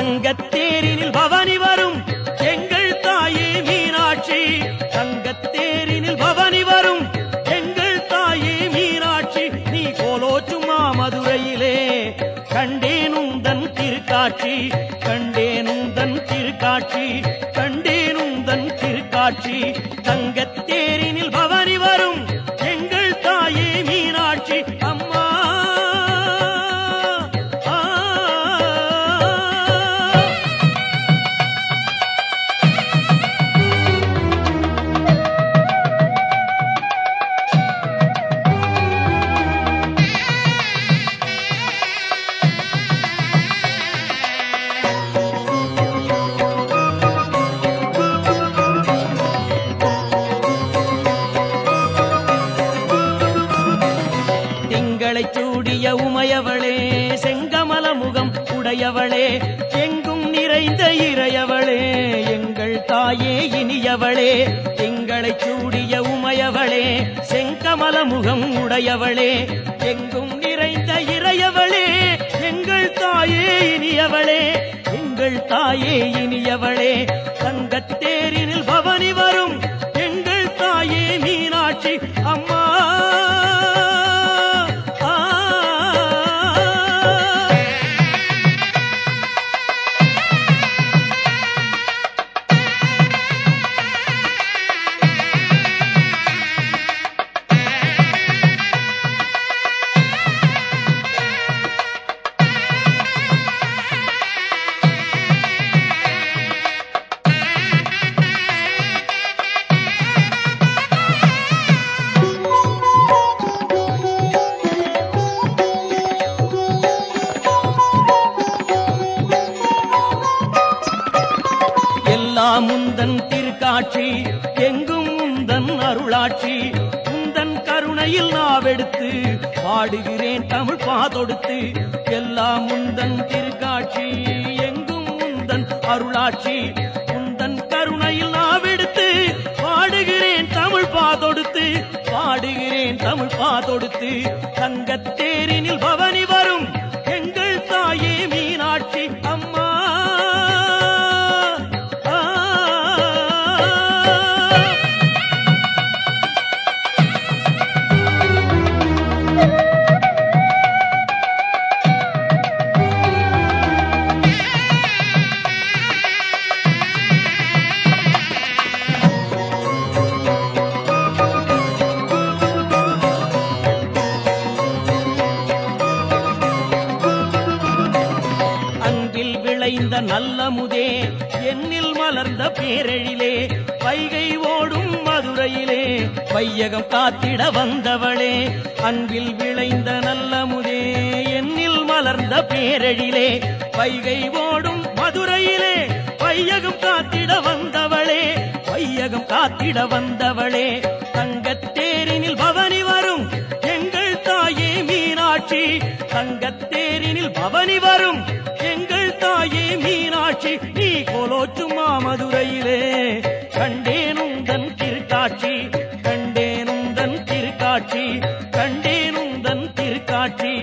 தங்கத்தேரினில் பவனி வரும் எங்கள் தாயே மீனாட்சி. தங்கத்தேரினில் பவனி வரும் எங்கள் தாயே மீனாட்சி. நீ கோலோச்சும் மாமதுரையிலே கண்டேனுந்தன் திருக்காட்சி. கண்டேனுந்தன் திருக்காட்சி. கண்டேனுந்தன் திருக்காட்சி. தங்கத்தேரினில் பவனி வரும் எங்கள் தாயே மீனாட்சி. அம்மா சூடிய உமையவளே செங்கமல முகம் உடையவளே எங்கும் நிறைந்த இறையவளே எங்கள் தாயே இனியவளே. எங்களை சூடிய உமையவளே செங்கமல முகம் உடையவளே எங்கும் நிறைந்த இறையவளே எங்கள் தாயே இனியவளே. எங்கள் தாயே இனியவளே. தங்கத்தேரினில் பவனி வரும் எங்கள் தாயே மீனாட்சி. அம்மா முந்தன் திருக்காட்சி எங்கும் முந்தன் அருளாட்சி. முந்தன் கருணையில் நாவெடுத்து பாடுகிறேன் தமிழ் பாதொடுத்து. எல்லாம் முந்தன் திருக்காட்சி எங்கும் முந்தன் அருளாட்சி. முந்தன் கருணையில் நாவெடுத்து பாடுகிறேன் தமிழ் பாதொடுத்து. பாடுகிறேன் தமிழ் பாதொடுத்து. தங்கத்தேரினில் பவனி வரும் எங்கள் தாயே மீனாட்சி. அம்மா விளைந்த நல்லமுதே என்னில் மலர்ந்த பேரெழிலே வைகை ஓடும் மதுரையிலே வையகம் காத்திட வந்தவளே. அன்பில் விளைந்த நல்லமுதே என்னில் மலர்ந்த பேரெழிலே வைகை ஓடும் மதுரையிலே வையகம் காத்திட வந்தவளே. வையகம் காத்திட வந்தவளே. தங்கத்தேரினில் பவனி வரும் எங்கள் தாயே மீனாட்சி. தங்கத்தேரினில் பவனி வரும் எங்கள் தாயே மீனாட்சி. நீ கோலோச்சும் மாமதுரையிலே கண்டேனுந்தன் திருக்காட்சி. கண்டேனுந்தன் திருக்காட்சி. கண்டேனுந்தன் திருக்காட்சி.